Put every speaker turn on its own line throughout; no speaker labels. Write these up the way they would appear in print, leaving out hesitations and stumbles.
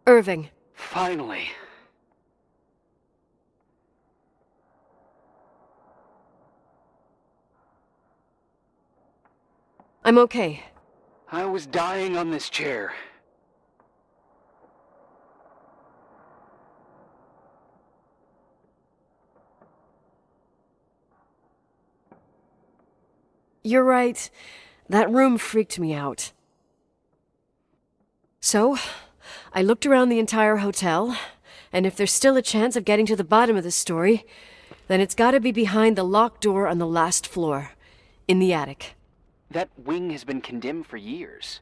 Irving.
Finally.
I'm okay.
I was dying on this chair.
You're right. That room freaked me out. So, I looked around the entire hotel, and if there's still a chance of getting to the bottom of this story, then it's gotta be behind the locked door on the last floor, in the attic.
That wing has been condemned for years.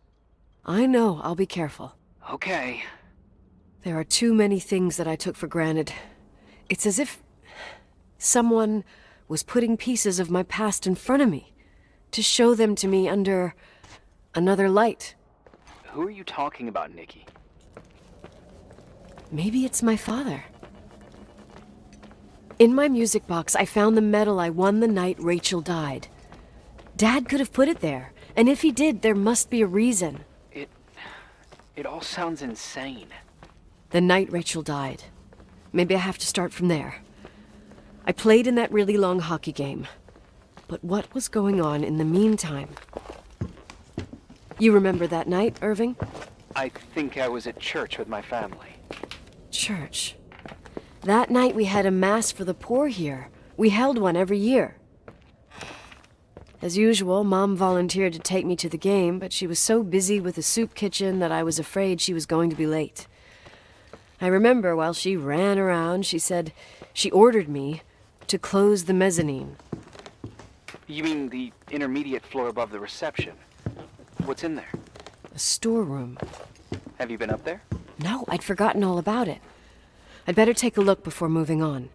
I know, I'll be careful.
Okay.
There are too many things that I took for granted. It's as if someone was putting pieces of my past in front of me, to show them to me under another light.
Who are you talking about, Nikki?
Maybe it's my father. In my music box, I found the medal I won the night Rachel died. Dad could have put it there, and if he did, there must be a reason.
It all sounds insane.
The night Rachel died. Maybe I have to start from there. I played in that really long hockey game. But what was going on in the meantime? You remember that night, Irving?
I think I was at church with my family.
Church. That night we had a mass for the poor here. We held one every year. As usual, Mom volunteered to take me to the game, but she was so busy with the soup kitchen that I was afraid she was going to be late. I remember while she ran around, she said she ordered me to close the mezzanine.
You mean the intermediate floor above the reception? What's in there?
A storeroom.
Have you been up there?
No, I'd forgotten all about it. I'd better take a look before moving on.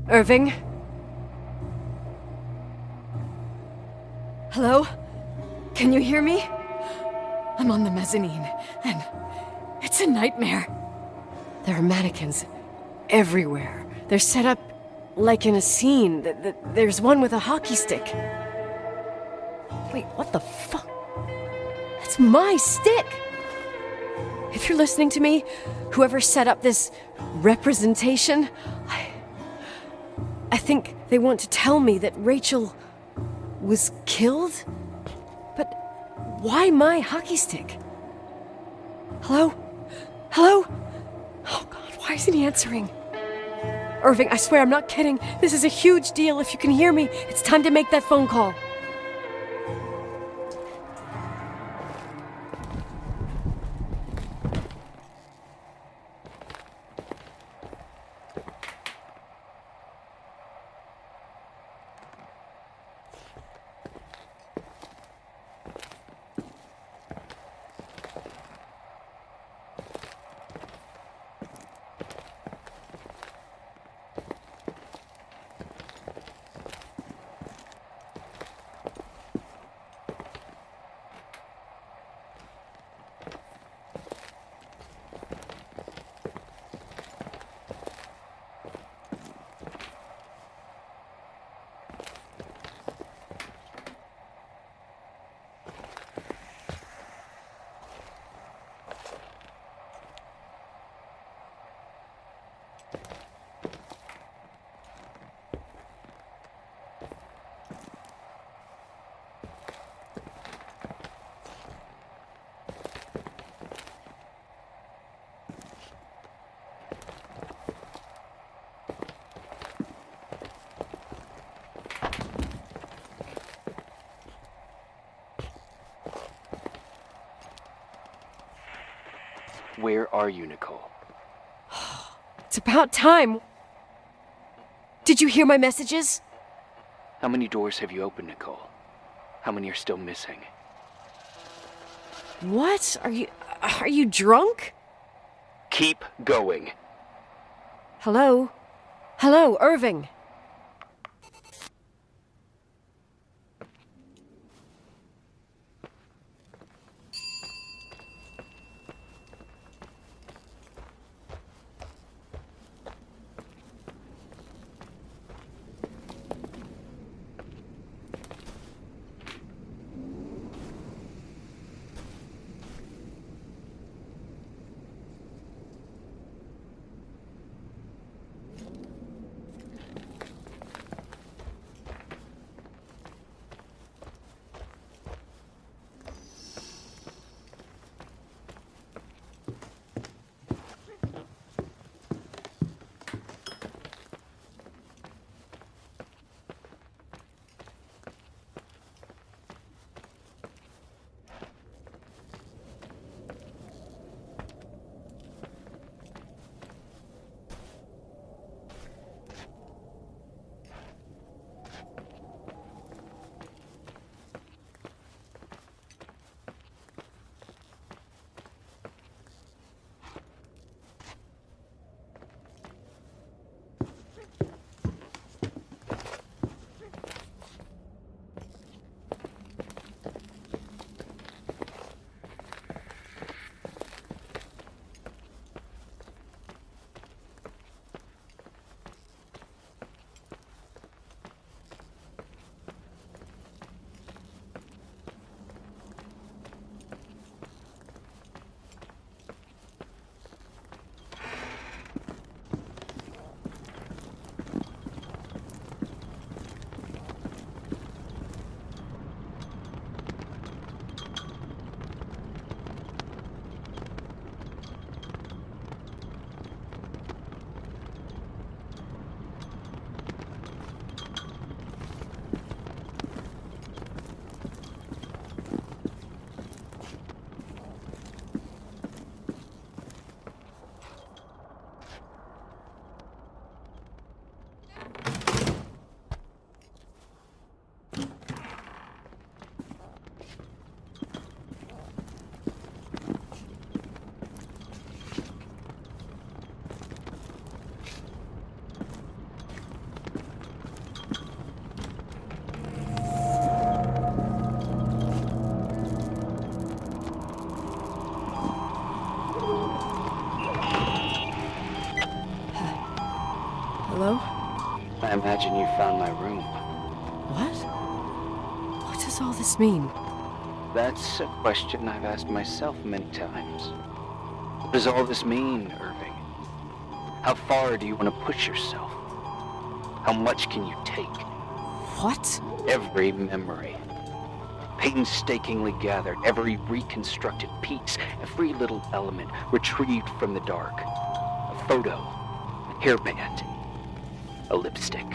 Irving? Hello? Can you hear me? I'm on the mezzanine, and it's a nightmare. There are mannequins everywhere. They're set up like in a scene. There's one with a hockey stick. Wait, what the fuck? That's my stick! If you're listening to me, whoever set up this representation, I think they want to tell me that Rachel was killed? But why my hockey stick? Hello? Hello? Oh God, why isn't he answering? Irving, I swear I'm not kidding. This is a huge deal. If you can hear me, it's time to make that phone call.
Where are you, Nicole?
It's about time. Did you hear my messages?
How many doors have you opened, Nicole? How many are still missing?
What? Are you drunk?
Keep going.
Hello? Hello, Irving. Hello?
I imagine you found my room.
What? What does all this mean?
That's a question I've asked myself many times. What does all this mean, Irving? How far do you want to push yourself? How much can you take?
What?
Every memory. Painstakingly gathered, every reconstructed piece, every little element retrieved from the dark. A photo, a hairband, a lipstick.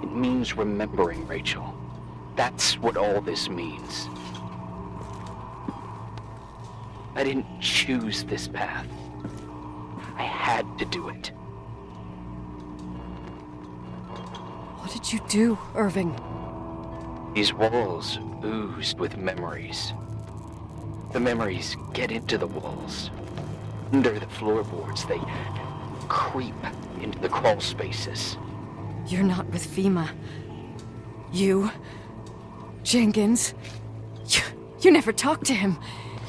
It means remembering, Rachel. That's what all this means. I didn't choose this path. I had to do it.
What did you do, Irving?
These walls oozed with memories. The memories get into the walls. Under the floorboards, they creep into the crawl spaces.
You're not with FEMA. You... Jenkins... You never talked to him.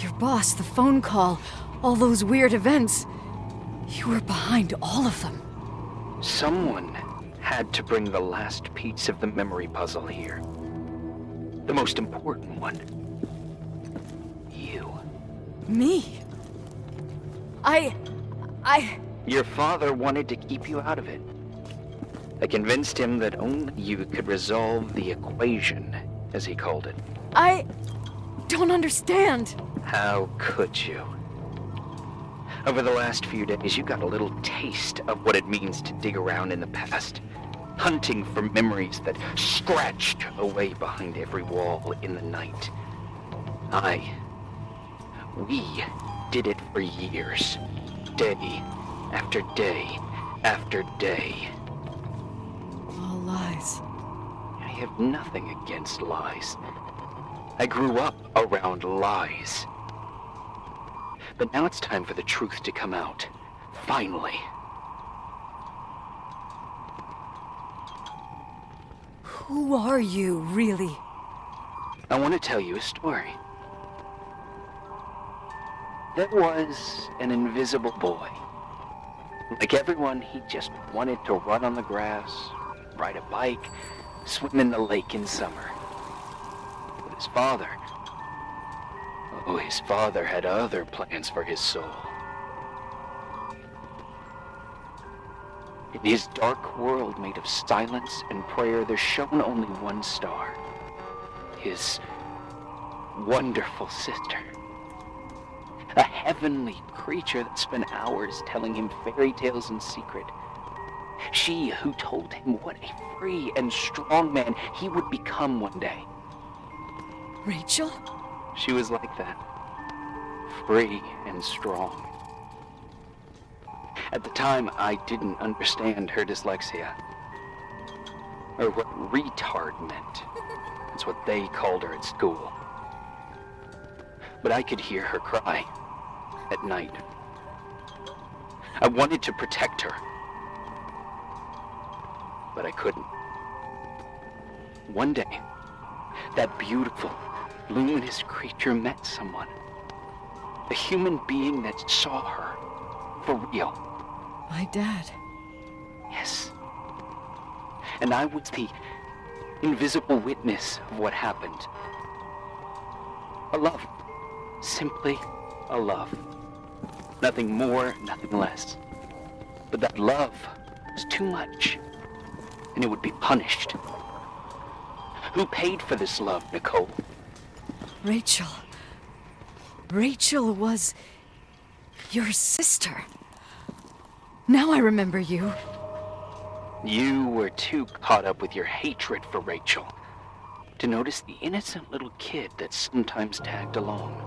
Your boss, the phone call, all those weird events. You were behind all of them.
Someone had to bring the last piece of the memory puzzle here. The most important one. You.
Me?
Your father wanted to keep you out of it. I convinced him that only you could resolve the equation, as he called it.
I don't understand.
How could you? Over the last few days, you got a little taste of what it means to dig around in the past, hunting for memories that scratched away behind every wall in the night. We did it for years, day after day after day.
All lies.
I have nothing against lies. I grew up around lies. But now it's time for the truth to come out. Finally.
Who are you, really?
I want to tell you a story. There was an invisible boy. Like everyone, he just wanted to run on the grass, ride a bike, swim in the lake in summer. But his father had other plans for his soul. In his dark world made of silence and prayer, there shone only one star. His wonderful sister. A heavenly creature that spent hours telling him fairy tales in secret. She who told him what a free and strong man he would become one day.
Rachel?
She was like that. Free and strong. At the time, I didn't understand her dyslexia. Or what retard meant. That's what they called her at school. But I could hear her cry at night. I wanted to protect her. But I couldn't. One day, that beautiful, luminous creature met someone. A human being that saw her for real.
My dad.
Yes. And I was the invisible witness of what happened. A love. Simply a love. Nothing more, nothing less. But that love was too much, and it would be punished. Who paid for this love, Nicole?
Rachel. Rachel was your sister. Now I remember you.
You were too caught up with your hatred for Rachel to notice the innocent little kid that sometimes tagged along.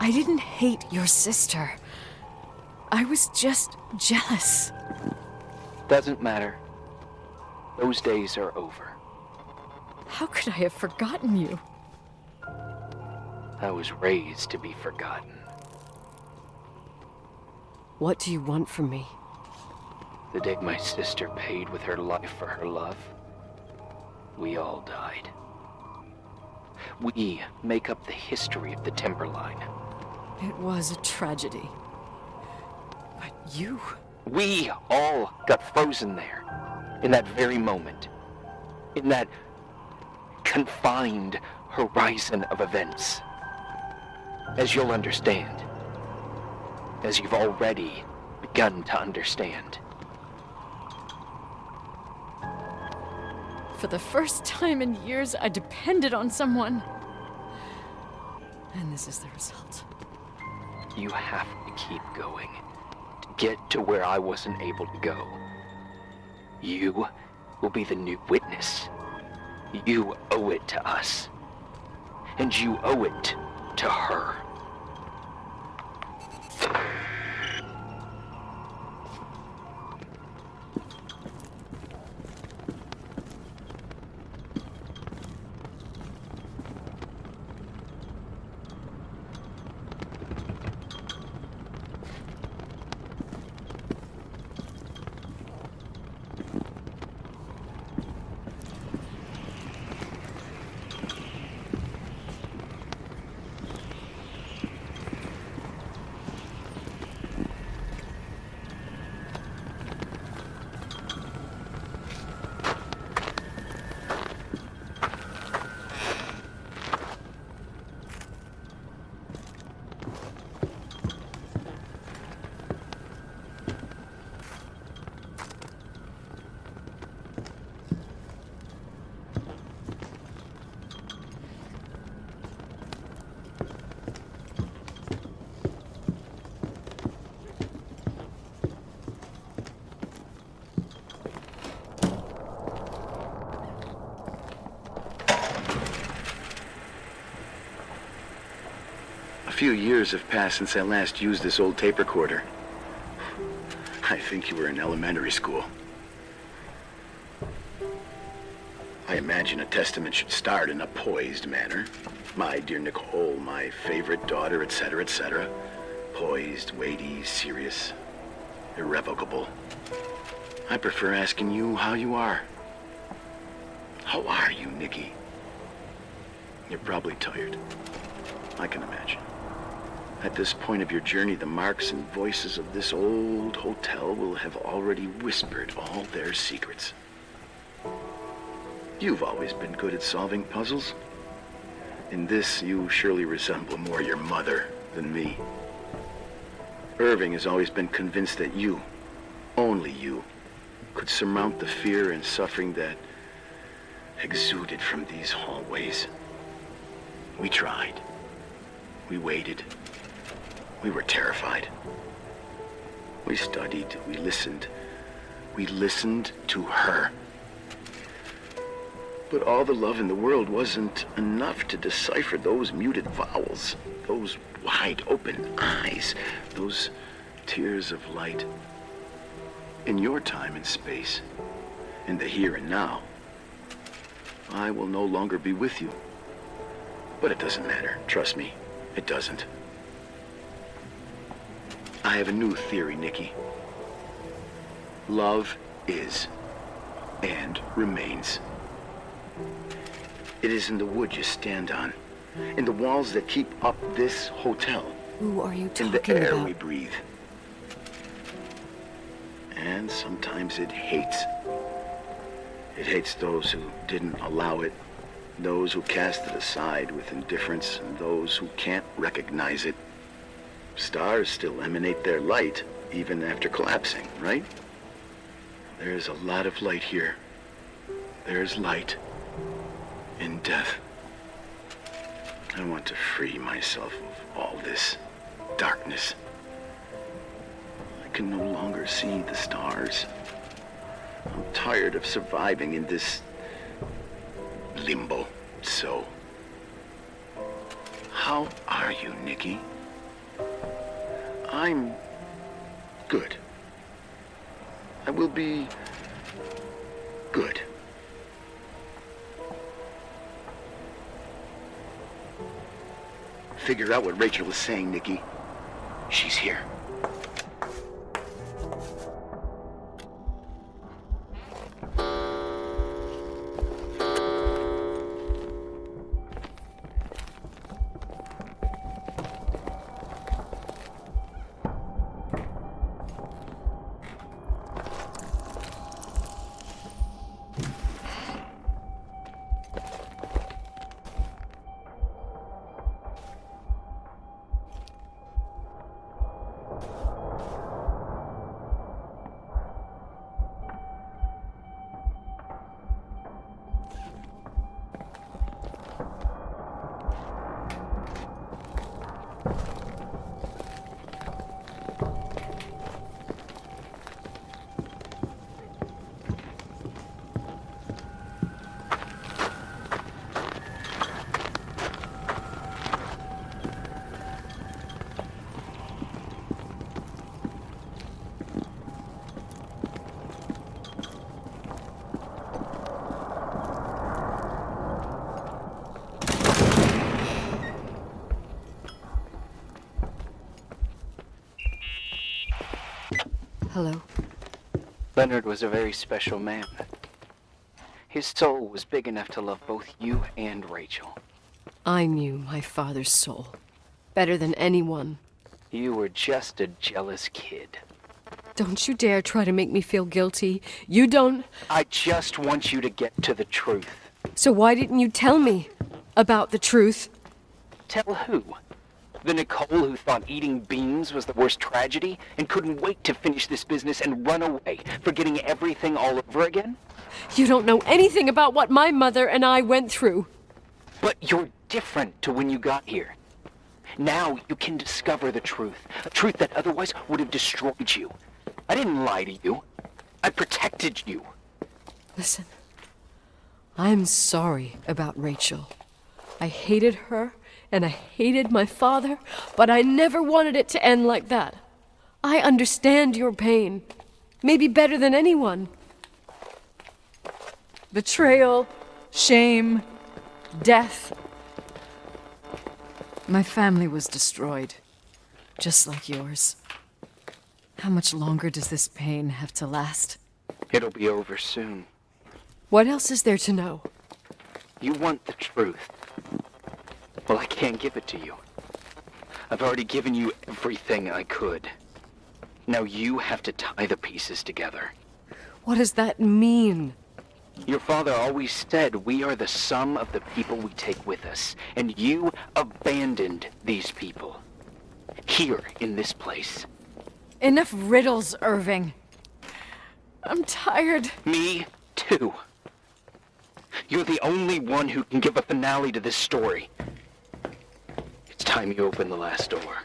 I didn't hate your sister. I was just jealous.
Doesn't matter. Those days are over.
How could I have forgotten you?
I was raised to be forgotten.
What do you want from me?
The day my sister paid with her life for her love, we all died. We make up the history of the Timberline.
It was a tragedy. But you...
We all got frozen there, in that very moment, in that confined horizon of events. As you'll understand, as you've already begun to understand.
For the first time in years, I depended on someone. And this is the result.
You have to keep going to get to where I wasn't able to go. You will be the new witness. You owe it to us. And you owe it to her.
few years have passed since I last used this old tape recorder. I think you were in elementary school. I imagine a testament should start in a poised manner. My dear Nicole, my favorite daughter, etc., etc. Poised, weighty, serious, irrevocable. I prefer asking you how you are. How are you, Nikki? You're probably tired. I can imagine. At this point of your journey, the marks and voices of this old hotel will have already whispered all their secrets. You've always been good at solving puzzles. In this, you surely resemble more your mother than me. Irving has always been convinced that you, only you, could surmount the fear and suffering that exuded from these hallways. We tried. We waited. We were terrified. We studied. We listened. We listened to her. But all the love in the world wasn't enough to decipher those muted vowels, those wide open eyes, those tears of light. In your time and space, in the here and now, I will no longer be with you. But it doesn't matter. Trust me, it doesn't. I have a new theory, Nikki. Love is and remains. It is in the wood you stand on, in the walls that keep up this hotel,
Who are you
in
talking
the air
about?
we breathe. And sometimes it hates. It hates those who didn't allow it, those who cast it aside with indifference, and those who can't recognize it. Stars still emanate their light, even after collapsing, right? There's a lot of light here. There's light in death. I want to free myself of all this darkness. I can no longer see the stars. I'm tired of surviving in this limbo. So, how are you, Nikki? I'm good. I will be good. Figure out what Rachel is saying, Nikki. She's here.
Hello.
Leonard was a very special man. His soul was big enough to love both you and Rachel.
I knew my father's soul better than anyone.
You were just a jealous kid.
Don't you dare try to make me feel guilty. You don't...
I just want you to get to the truth.
So why didn't you tell me about the truth?
Tell who? The Nicole who thought eating beans was the worst tragedy and couldn't wait to finish this business and run away, forgetting everything all over again?
You don't know anything about what my mother and I went through.
But you're different to when you got here. Now you can discover the truth, a truth that otherwise would have destroyed you. I didn't lie to you. I protected you.
Listen, I'm sorry about Rachel. I hated her and I hated my father, but I never wanted it to end like that. I understand your pain, maybe better than anyone. Betrayal, shame, death. My family was destroyed, just like yours. How much longer does this pain have to last?
It'll be over soon.
What else is there to know?
You want the truth. Well, I can't give it to you. I've already given you everything I could. Now you have to tie the pieces together.
What does that mean?
Your father always said we are the sum of the people we take with us, and you abandoned these people. Here, in this place.
Enough riddles, Irving. I'm tired.
Me, too. You're the only one who can give a finale to this story. It's time you open the last door.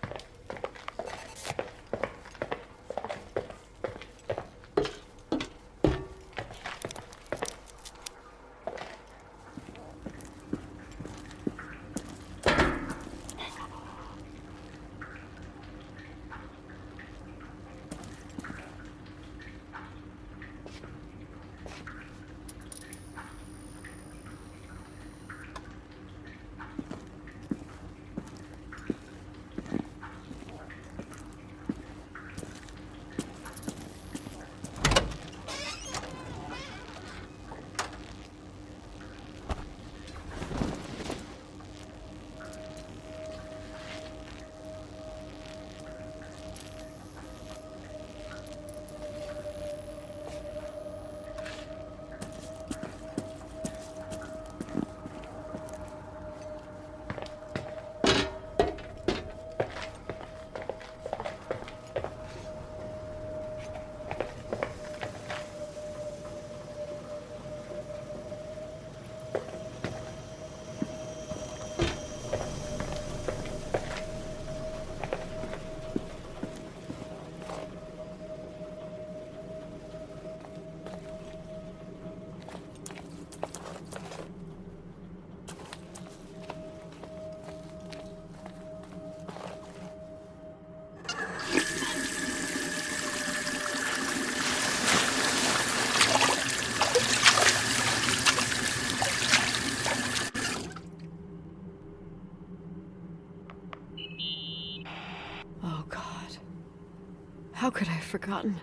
How could I have forgotten?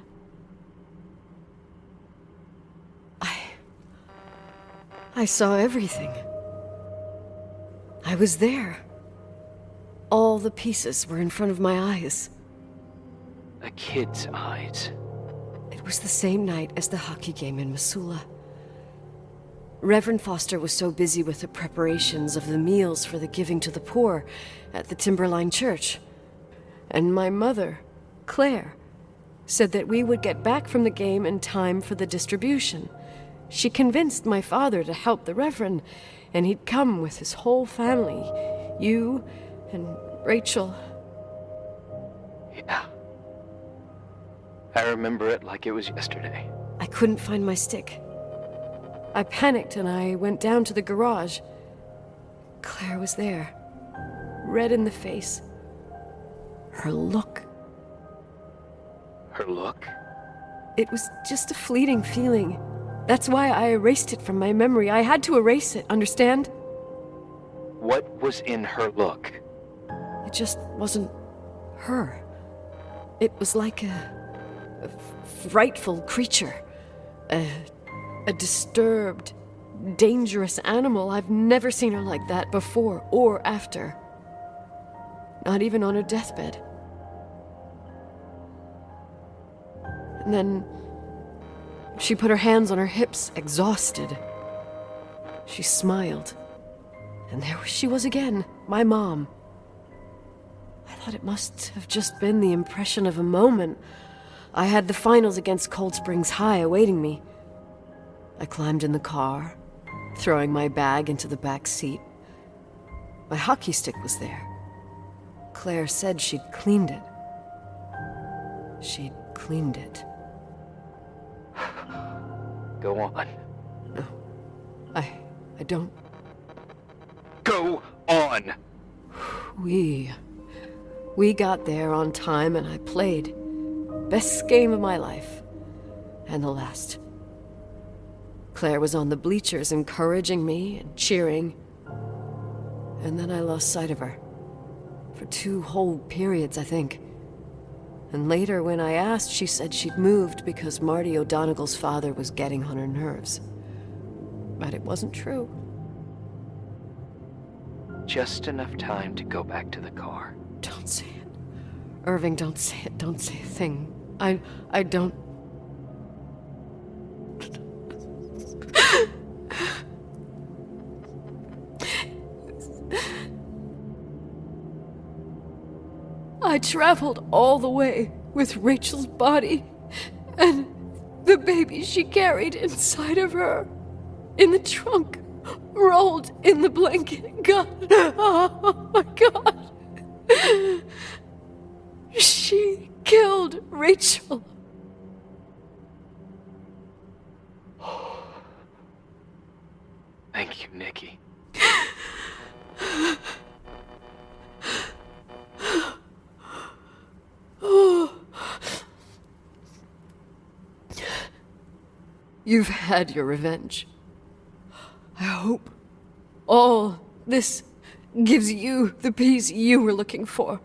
I saw everything. I was there. All the pieces were in front of my eyes.
A kid's eyes.
It was the same night as the hockey game in Missoula. Reverend Foster was so busy with the preparations of the meals for the giving to the poor at the Timberline Church. And my mother, Claire, said that we would get back from the game in time for the distribution. She convinced my father to help the Reverend, and he'd come with his whole family. You and Rachel.
Yeah. I remember it like it was yesterday.
I couldn't find my stick. I panicked and I went down to the garage. Claire was there, red in the face. Her look.
Her look?
It was just a fleeting feeling. That's why I erased it from my memory. I had to erase it, understand?
What was in her look?
It just wasn't her. It was like a frightful creature. A disturbed, dangerous animal. I've never seen her like that before or after. Not even on her deathbed. And then she put her hands on her hips, exhausted. She smiled. And there she was again, my mom. I thought it must have just been the impression of a moment. I had the finals against Cold Springs High awaiting me. I climbed in the car, throwing my bag into the back seat. My hockey stick was there. Claire said she'd cleaned it. She'd cleaned it.
Go on.
No, I don't.
Go on!
We got there on time and I played. Best game of my life. And the last. Claire was on the bleachers encouraging me and cheering. And then I lost sight of her. For 2 whole periods, I think. And later, when I asked, she said she'd moved because Marty O'Donegal's father was getting on her nerves. But it wasn't true.
Just enough time to go back to the car.
Don't say it. Irving, don't say it. Don't say a thing. I don't... I traveled all the way with Rachel's body and the baby she carried inside of her in the trunk, rolled in the blanket. God, oh my God. She killed Rachel.
Thank you, Nikki.
You've had your revenge. I hope all this gives you the peace you were looking for.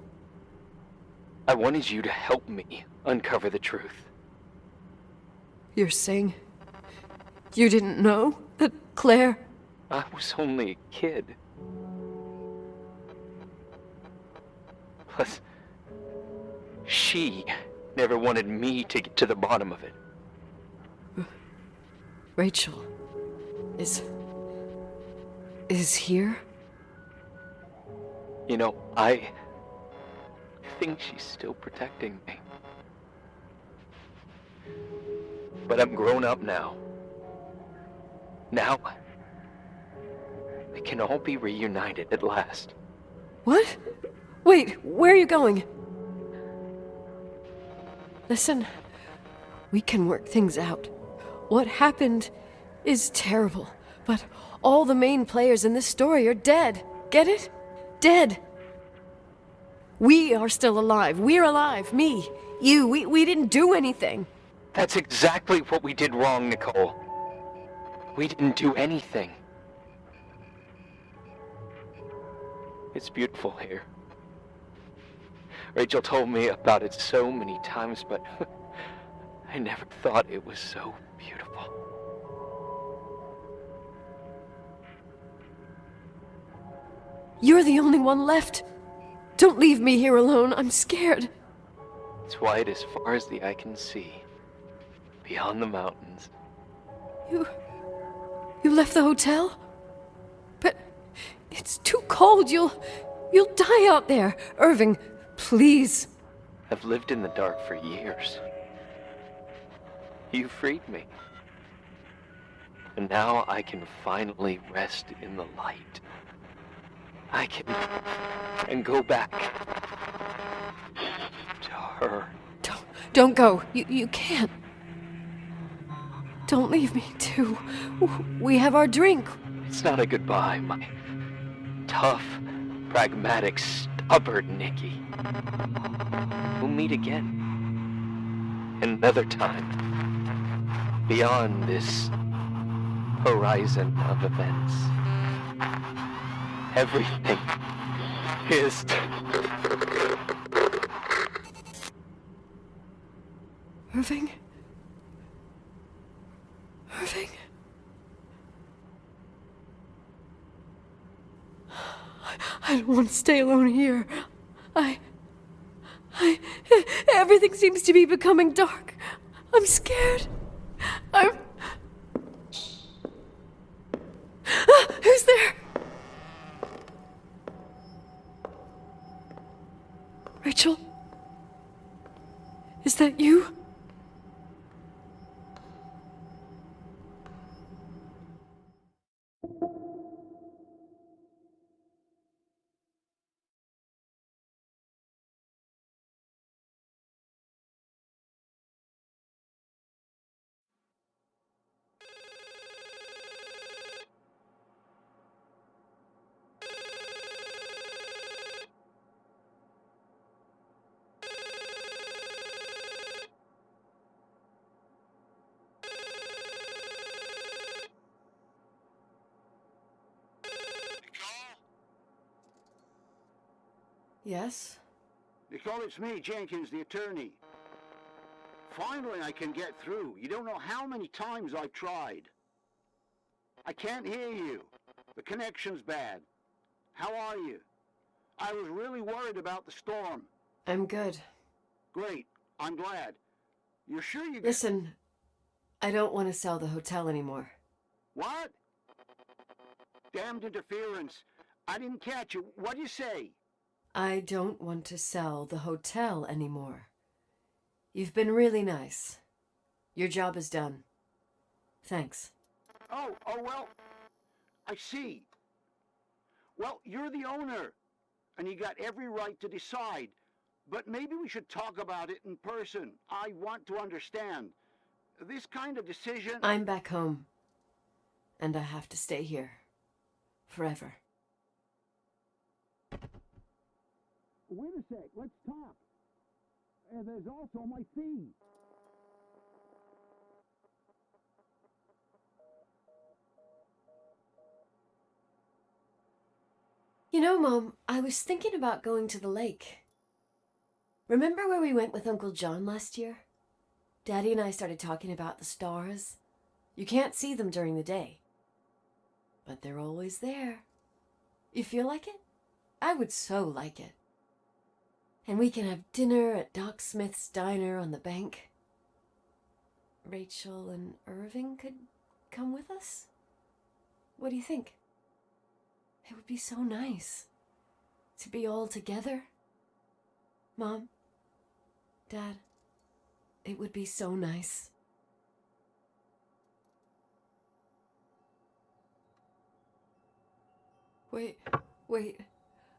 I wanted you to help me uncover the truth.
You're saying you didn't know that Claire...
I was only a kid. Plus, she never wanted me to get to the bottom of it.
Rachel is here?
You know, I think she's still protecting me. But I'm grown up now. Now, we can all be reunited at last.
What? Wait, where are you going? Listen, we can work things out. What happened is terrible, but all the main players in this story are dead. Get it? Dead. We are still alive. We're alive. Me, you, we didn't do anything.
That's exactly what we did wrong, Nicole. We didn't do anything. It's beautiful here. Rachel told me about it so many times, but I never thought it was so beautiful.
You're the only one left. Don't leave me here alone. I'm scared.
It's white as far as the eye can see, beyond the mountains.
You left the hotel? But it's too cold. You'll die out there. Irving, please.
I've lived in the dark for years. You freed me. And now I can finally rest in the light. I can go back to her.
Don't go. You can't. Don't leave me, too. We have our drink.
It's not a goodbye, my tough, pragmatic, stubborn Nikki. We'll meet again. Another time. Beyond this horizon of events. Everything is...
Irving? Irving? I don't want to stay alone here. Everything seems to be becoming dark. I'm scared. Who's there? Rachel? Is that you? Yes?
Nicole, it's me, Jenkins, the attorney. Finally, I can get through. You don't know how many times I've tried. I can't hear you. The connection's bad. How are you? I was really worried about the storm.
I'm good.
Great. I'm glad. You're sure you...
Listen, I don't want to sell the hotel anymore.
What? Damned interference. I didn't catch you. What'd you say?
I don't want to sell the hotel anymore. You've been really nice. Your job is done. Thanks.
Oh, well, I see. Well, you're the owner, and you got every right to decide. But maybe we should talk about it in person. I want to understand. This kind of decision...
I'm back home, and I have to stay here. Forever.
Wait a sec, let's talk. And there's also my fee.
You know, Mom, I was thinking about going to the lake. Remember where we went with Uncle John last year? Daddy and I started talking about the stars. You can't see them during the day, but they're always there. You feel like it? I would so like it. And we can have dinner at Doc Smith's diner on the bank. Rachel and Irving could come with us? What do you think? It would be so nice to be all together. Mom, Dad, it would be so nice. Wait,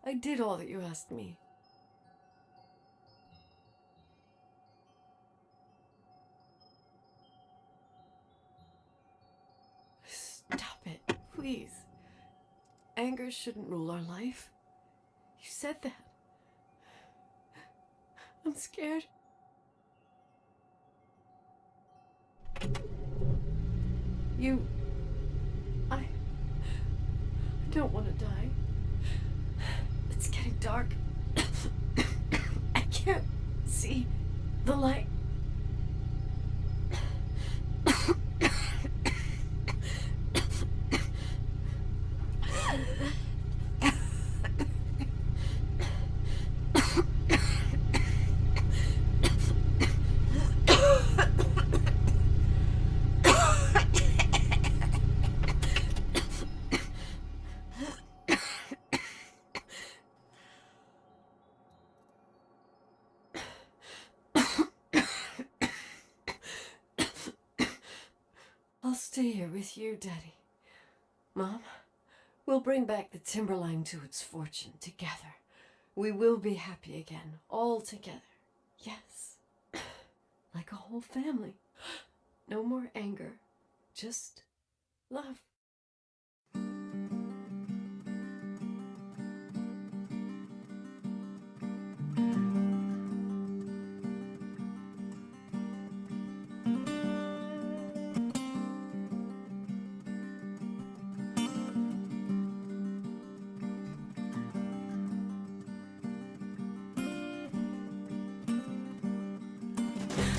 I did all that you asked me. Stop it, please. Anger shouldn't rule our life. You said that. I'm scared. I don't want to die. It's getting dark. I can't see the light. I'll stay here with you, Daddy. Mom, we'll bring back the Timberline to its fortune together. We will be happy again, all together. Yes. Like a whole family. No more anger, just love.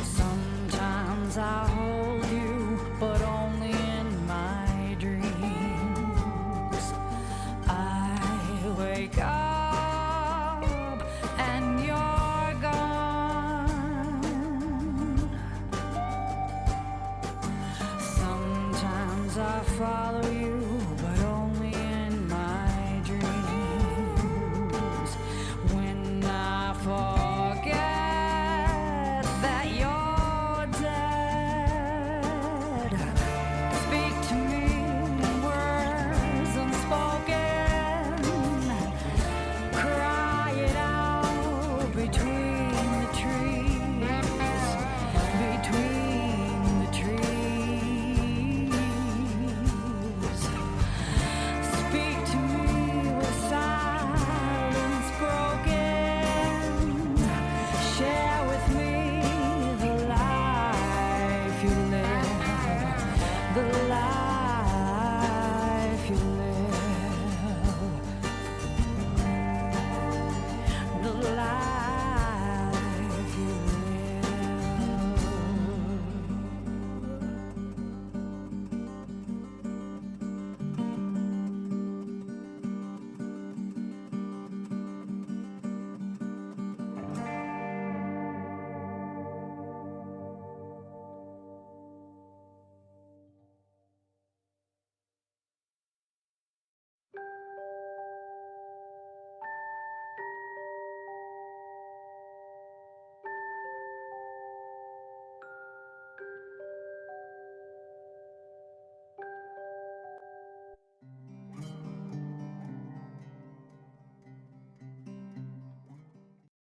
Sometimes I hold you, but only in my dreams. I wake up and you're gone. Sometimes I follow you